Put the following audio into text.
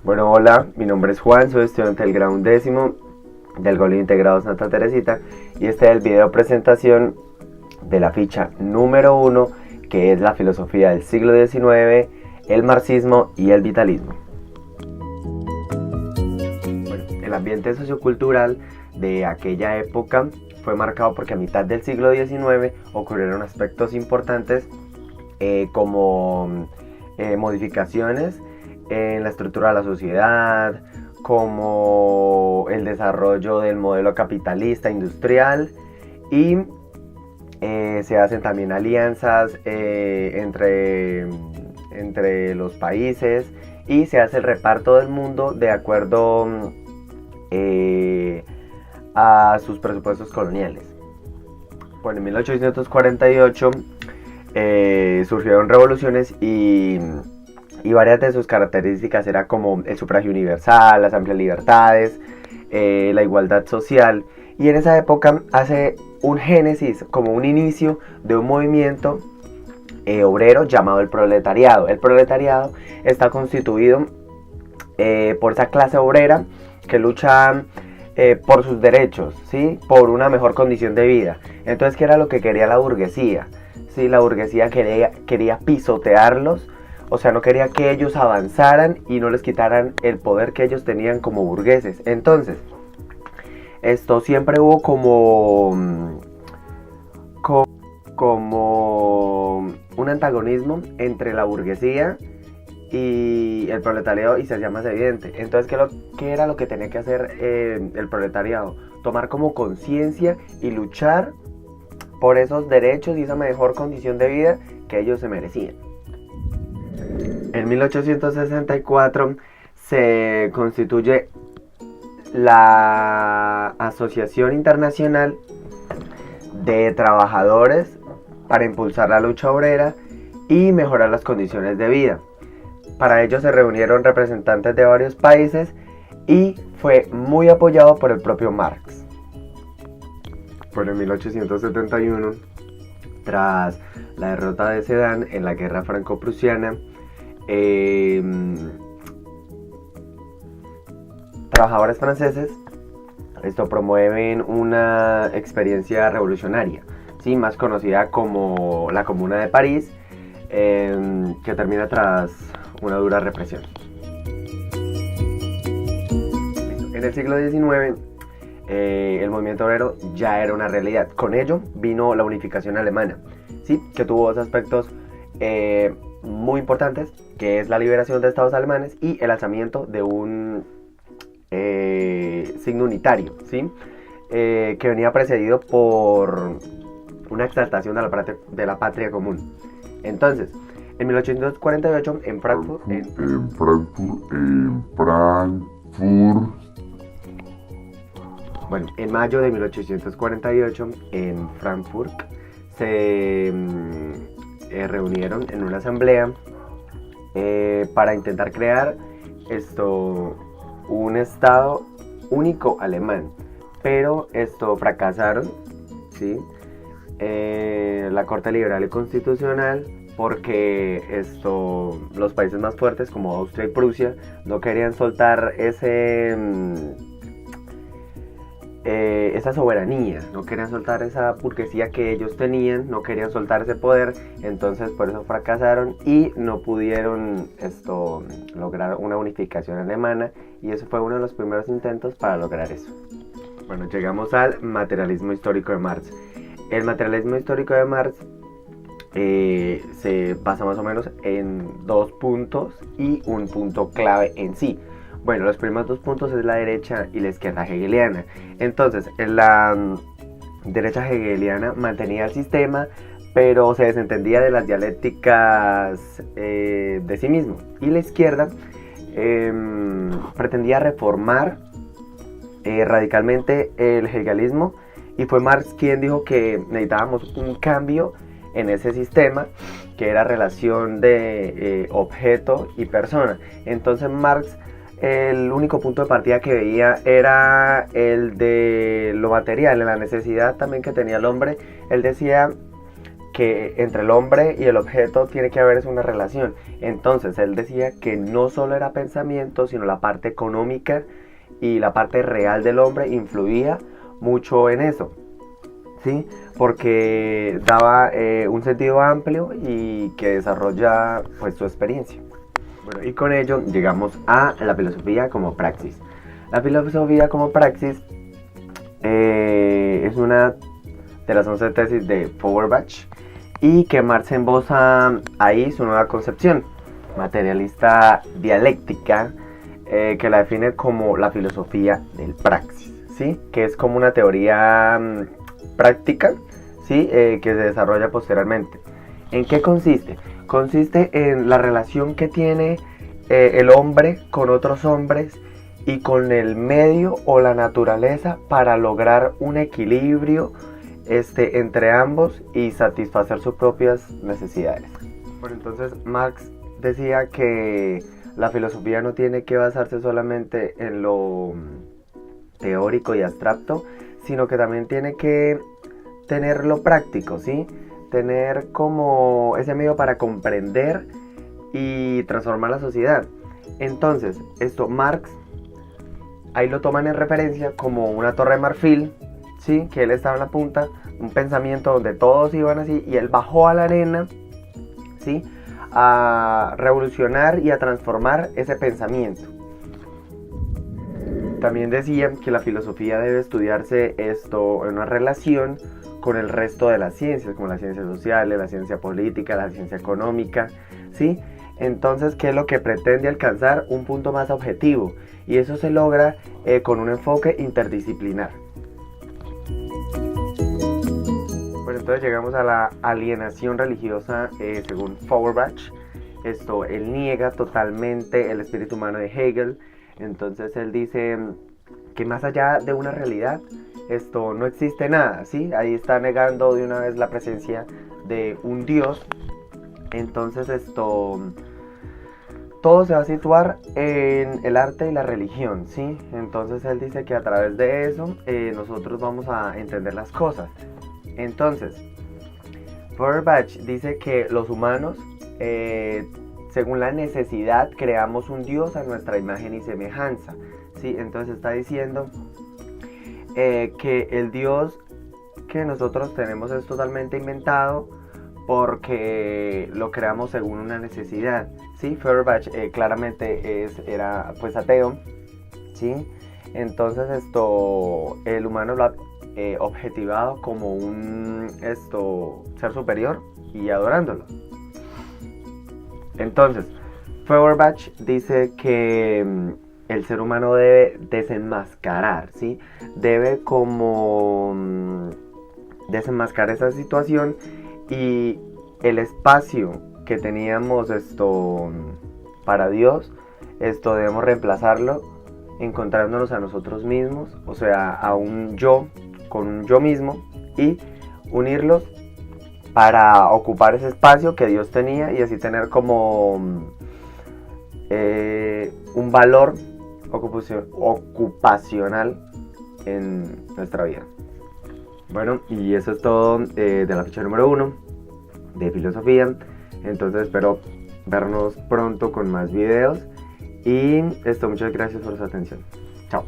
Bueno, hola, mi nombre es Juan, soy estudiante del grado 11 del Colegio Integrado Santa Teresita y este es el video presentación de la ficha número 1, que es la filosofía del siglo XIX, el marxismo y el vitalismo. Bueno, el ambiente sociocultural de aquella época fue marcado porque a mitad del siglo XIX ocurrieron aspectos importantes como modificaciones en la estructura de la sociedad, como el desarrollo del modelo capitalista industrial y se hacen también alianzas entre los países y se hace el reparto del mundo de acuerdo a sus presupuestos coloniales. Bueno, en 1848 surgieron revoluciones y varias de sus características era como el sufragio universal, las amplias libertades, la igualdad social, y en esa época hace un génesis, como un inicio de un movimiento obrero llamado el proletariado. El proletariado está constituido por esa clase obrera que lucha por sus derechos, ¿sí? Por una mejor condición de vida. Entonces, ¿qué era lo que quería la burguesía? ¿Sí? La burguesía quería pisotearlos, o sea, no quería que ellos avanzaran y no les quitaran el poder que ellos tenían como burgueses. Entonces, esto siempre hubo como un antagonismo entre la burguesía y el proletariado, y se hacía más evidente. Entonces, ¿qué era lo que tenía que hacer el proletariado? Tomar como conciencia y luchar por esos derechos y esa mejor condición de vida que ellos se merecían. En 1864 se constituye la Asociación Internacional de Trabajadores para impulsar la lucha obrera y mejorar las condiciones de vida. Para ello se reunieron representantes de varios países y fue muy apoyado por el propio Marx. Bueno, en 1871, tras la derrota de Sedan en la guerra franco-prusiana, trabajadores franceses promueven una experiencia revolucionaria, ¿sí? Más conocida como la Comuna de París, que termina tras una dura represión. En el siglo XIX, el movimiento obrero ya era una realidad. Con ello vino la unificación alemana, ¿sí? Que tuvo dos aspectos muy importantes, que es la liberación de estados alemanes y el alzamiento de un signo unitario, ¿sí? Que venía precedido por una exaltación de la patria común. Entonces, en 1848 en Frankfurt, bueno, en mayo de 1848 en Frankfurt se reunieron en una asamblea para intentar crear un estado único alemán, pero fracasaron, ¿sí? La Corte Liberal y Constitucional, porque los países más fuertes como Austria y Prusia no querían soltar esa soberanía, no querían soltar esa burguesía que ellos tenían, no querían soltar ese poder. Entonces por eso fracasaron y no pudieron lograr una unificación alemana, y eso fue uno de los primeros intentos para lograr eso. Bueno, llegamos al materialismo histórico de Marx. El materialismo histórico de Marx se basa más o menos en dos puntos y un punto clave en sí. Bueno, los primeros dos puntos es la derecha y la izquierda hegeliana. Entonces, la derecha hegeliana mantenía el sistema, pero se desentendía de las dialécticas de sí mismo. Y la izquierda pretendía reformar radicalmente el hegelismo, y fue Marx quien dijo que necesitábamos un cambio en ese sistema, que era relación de objeto y persona. Entonces Marx, el único punto de partida que veía era el de lo material, la necesidad también que tenía el hombre. Él decía que entre el hombre y el objeto tiene que haber una relación. Entonces él decía que no solo era pensamiento, sino la parte económica y la parte real del hombre influía mucho en eso, ¿sí? Porque daba un sentido amplio y que desarrolla pues su experiencia. Bueno, y con ello llegamos a la filosofía como praxis. La filosofía como praxis es una de las 11 tesis de Feuerbach y que Marx esboza ahí su nueva concepción materialista dialéctica, que la define como la filosofía del praxis, ¿sí? Que es como una teoría práctica, ¿sí? Que se desarrolla posteriormente. ¿En qué consiste? Consiste en la relación que tiene el hombre con otros hombres y con el medio o la naturaleza para lograr un equilibrio entre ambos y satisfacer sus propias necesidades. Bueno, entonces Marx decía que la filosofía no tiene que basarse solamente en lo teórico y abstracto, sino que también tiene que tener lo práctico, ¿sí? Tener como ese medio para comprender y transformar la sociedad. Entonces, Marx ahí lo toman en referencia como una torre de marfil, ¿sí? Que él estaba en la punta, un pensamiento donde todos iban así y él bajó a la arena, ¿sí? A revolucionar y a transformar ese pensamiento. También decía que la filosofía debe estudiarse en una relación con el resto de las ciencias, como las ciencias sociales, la ciencia política, la ciencia económica, ¿sí? Entonces, ¿qué es lo que pretende alcanzar? Un punto más objetivo, y eso se logra con un enfoque interdisciplinar. Bueno, entonces llegamos a la alienación religiosa según Feuerbach. Él niega totalmente el espíritu humano de Hegel. Entonces él dice que más allá de una realidad, no existe nada, ¿sí? Ahí está negando de una vez la presencia de un Dios. Entonces todo se va a situar en el arte y la religión, ¿sí? Entonces él dice que a través de eso nosotros vamos a entender las cosas. Entonces, Feuerbach dice que los humanos, según la necesidad, creamos un Dios a nuestra imagen y semejanza, ¿sí? Entonces está diciendo que el Dios que nosotros tenemos es totalmente inventado porque lo creamos según una necesidad, ¿sí? Feuerbach claramente era pues ateo, ¿sí? Entonces el humano lo ha objetivado como un ser superior y adorándolo. Entonces Feuerbach dice que el ser humano debe desenmascarar, ¿sí? Debe como desenmascarar esa situación, y el espacio que teníamos para Dios, debemos reemplazarlo encontrándonos a nosotros mismos, o sea, a un yo con un yo mismo, y unirlos para ocupar ese espacio que Dios tenía y así tener como un valor ocupacional en nuestra vida. Bueno, y eso es todo de la ficha número 1 de filosofía. Entonces espero vernos pronto con más videos y muchas gracias por su atención. Chao.